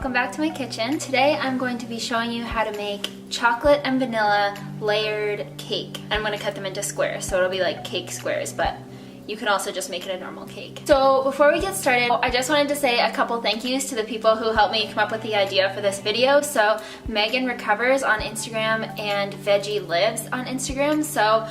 welcome back to my kitchen. Today I'm going to be showing you how to make chocolate and vanilla layered cake. I'm going to cut them into squares, so it'll be like cake squares, but you can also just make it a normal cake. So before we get started, I just wanted to say a couple thank yous to the people who helped me come up with the idea for this video. So Megan Recovers on Instagram and Veggie Lives on Instagram. So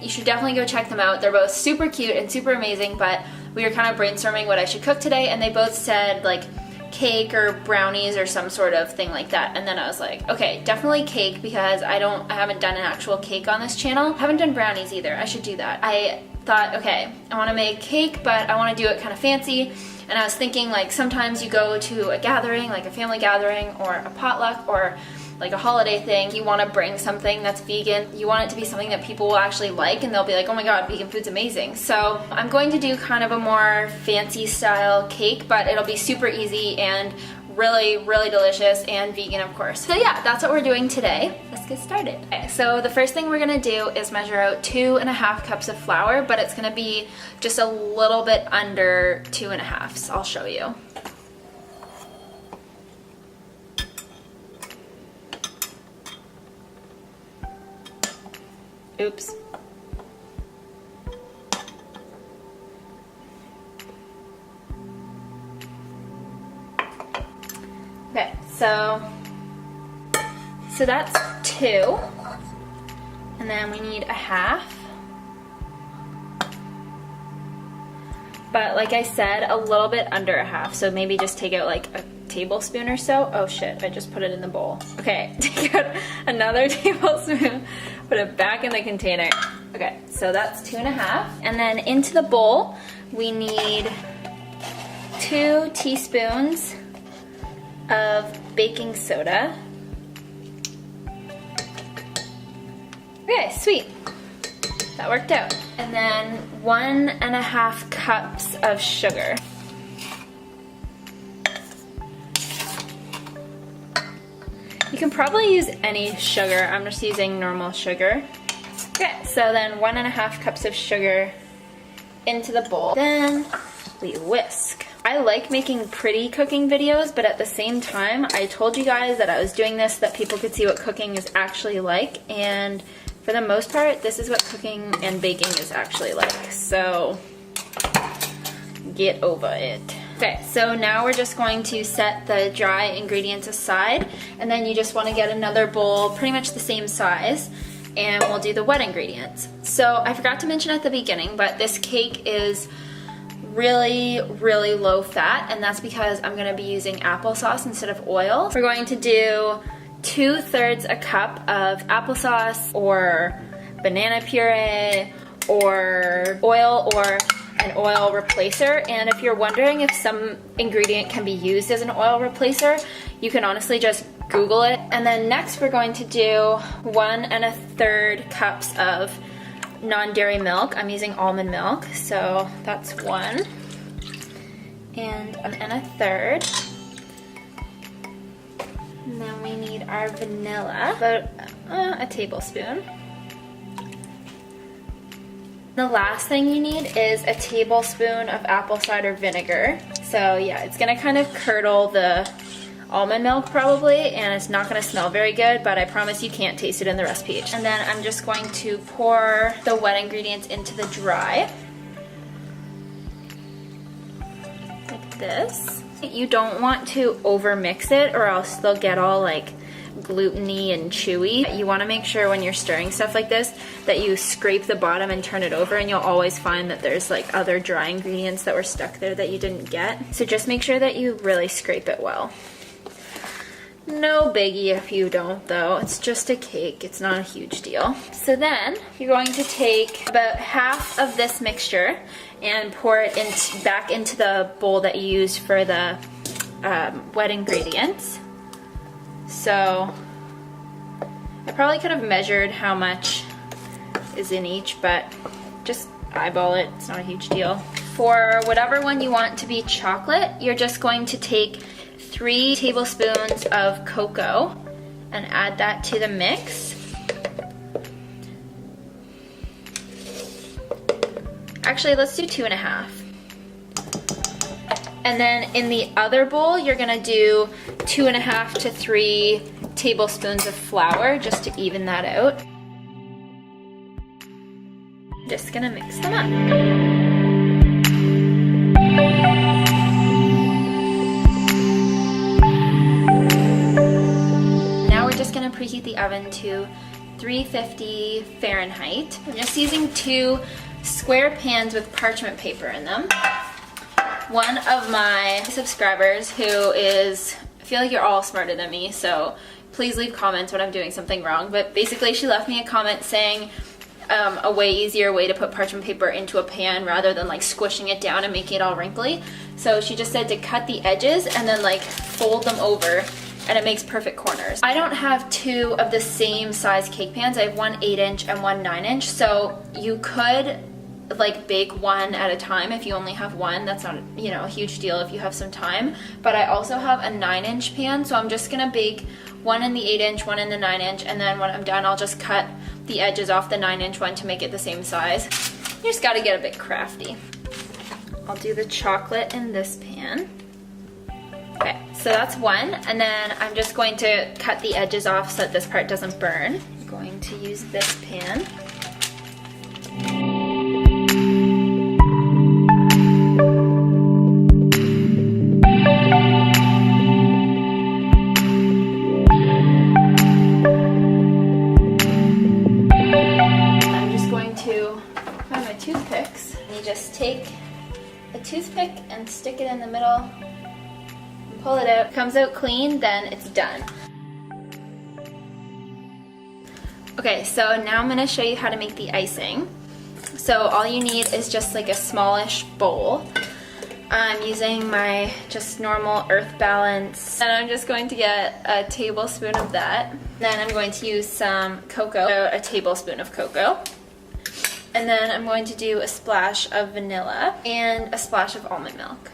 you should definitely go check them out. They're both super cute and super amazing, but we were kind of brainstorming what I should cook today, and they both said like cake or brownies or some sort of thing like that. And then I was like, okay, definitely cake, because I haven't done an actual cake on this channel. I haven't done brownies either. I should do that. I thought, okay, I want to make cake, but I want to do it kind of fancy. And I was thinking, like, sometimes you go to a gathering, like a family gathering or a potluck or like a holiday thing, you want to bring something that's vegan. You want it to be something that people will actually like, and they'll be like, oh my god, vegan food's amazing. So I'm going to do kind of a more fancy style cake, but it'll be super easy and really, really delicious and vegan, of course. So yeah, that's what we're doing today. Let's get started. Okay, so the first thing we're gonna do is measure out 2.5 cups of flour, but it's gonna be just a little bit under 2.5, so I'll show you. Oops. Okay, so that's 2, and then we need 1/2. But like I said, a little bit under 1/2, so maybe just take out like a tablespoon or so. Oh shit, I just put it in the bowl. Okay, take out another tablespoon, put it back in the container. Okay, so that's 2.5. And then into the bowl, we need 2 teaspoons of baking soda. Okay, sweet. That worked out. And then 1.5 cups of sugar. You can probably use any sugar. I'm just using normal sugar. Okay, so then 1.5 cups of sugar into the bowl. Then we whisk. I like making pretty cooking videos, but at the same time, I told you guys that I was doing this so that people could see what cooking is actually like, and for the most part, this is what cooking and baking is actually like. So get over it. Okay, so now we're just going to set the dry ingredients aside, and then you just want to get another bowl pretty much the same size, and we'll do the wet ingredients. So I forgot to mention at the beginning, but this cake is really, really low fat, and that's because I'm going to be using applesauce instead of oil. We're going to do 2/3 a cup of applesauce or banana puree or oil or an oil replacer. And if you're wondering if some ingredient can be used as an oil replacer, you can honestly just Google it. And then next we're going to do 1 1/3 cups of non-dairy milk. I'm using almond milk, so that's 1 and 1 1/3. And then we need our vanilla, about a tablespoon. The last thing you need is a tablespoon of apple cider vinegar. So yeah, it's gonna kind of curdle the almond milk probably, and it's not gonna smell very good, but I promise you can't taste it in the recipe. And then I'm just going to pour the wet ingredients into the dry. Like this. You don't want to over mix it, or else they'll get all like gluten-y and chewy. You want to make sure when you're stirring stuff like this that you scrape the bottom and turn it over, and you'll always find that there's like other dry ingredients that were stuck there that you didn't get. So just make sure that you really scrape it well. No biggie if you don't though, it's just a cake, it's not a huge deal. So then you're going to take about half of this mixture and pour it back into the bowl that you used for the wet ingredients. So I probably could have measured how much is in each, but just eyeball it, it's not a huge deal. For whatever one you want to be chocolate, you're just going to take 3 tablespoons of cocoa and add that to the mix. Actually, let's do 2.5. And then in the other bowl, you're gonna do 2.5 to 3 tablespoons of flour just to even that out. Just gonna mix them up. Now we're just gonna preheat the oven to 350 Fahrenheit. I'm just using 2 square pans with parchment paper in them. One of my subscribers who is, I feel like you're all smarter than me, so please leave comments when I'm doing something wrong, but basically she left me a comment saying a way easier way to put parchment paper into a pan rather than like squishing it down and making it all wrinkly. So she just said to cut the edges and then like fold them over, and it makes perfect corners. I don't have 2 of the same size cake pans. I have one 8-inch and one 9-inch, so you could like bake one at a time if you only have one. That's not, you know, a huge deal if you have some time. But I also have a 9-inch pan, so I'm just gonna bake one in the 8-inch, one in the 9-inch, and then when I'm done, I'll just cut the edges off the 9-inch one to make it the same size. You just gotta get a bit crafty. I'll do the chocolate in this pan. Okay, so that's one, and then I'm just going to cut the edges off so that this part doesn't burn. I'm going to use this pan. Just take a toothpick and stick it in the middle, pull it out. Comes out clean, then it's done. Okay, so now I'm gonna show you how to make the icing. So all you need is just like a smallish bowl. I'm using my just normal Earth Balance, and I'm just going to get a tablespoon of that. Then I'm going to use some cocoa, a tablespoon of cocoa. And then I'm going to do a splash of vanilla and a splash of almond milk.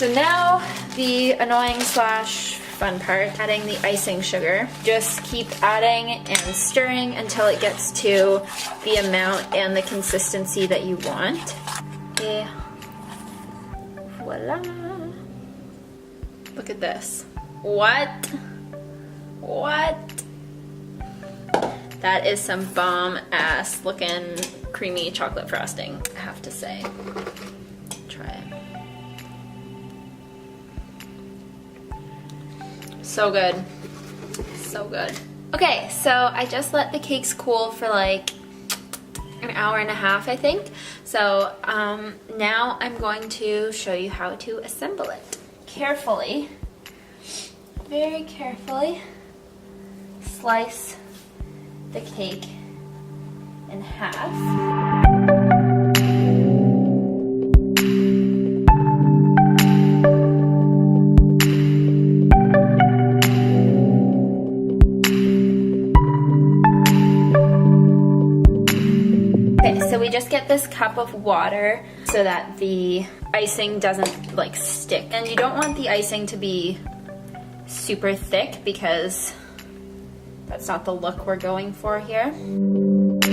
So now the annoying slash fun part, adding the icing sugar. Just keep adding and stirring until it gets to the amount and the consistency that you want. Okay. Voila. Look at this. What? What? That is some bomb ass looking creamy chocolate frosting, I have to say. Try it. So good. So good. Okay, so I just let the cakes cool for like an hour and a half, I think. So now I'm going to show you how to assemble it. Carefully, very carefully, slice the cake in half. Okay, so we just get this cup of water so that the icing doesn't like stick. And you don't want the icing to be super thick because that's not the look we're going for here. And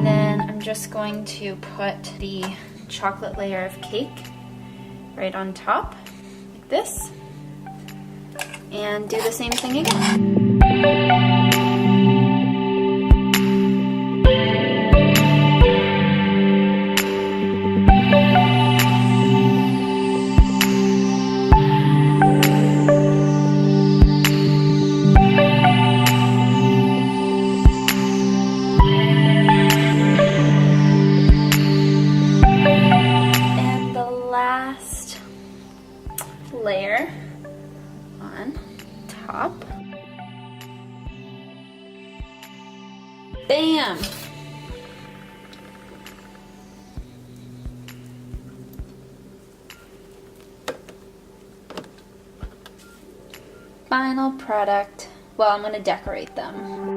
then I'm just going to put the chocolate layer of cake right on top, like this, and do the same thing again. Layer on top. Bam! Final product. Well, I'm gonna decorate them.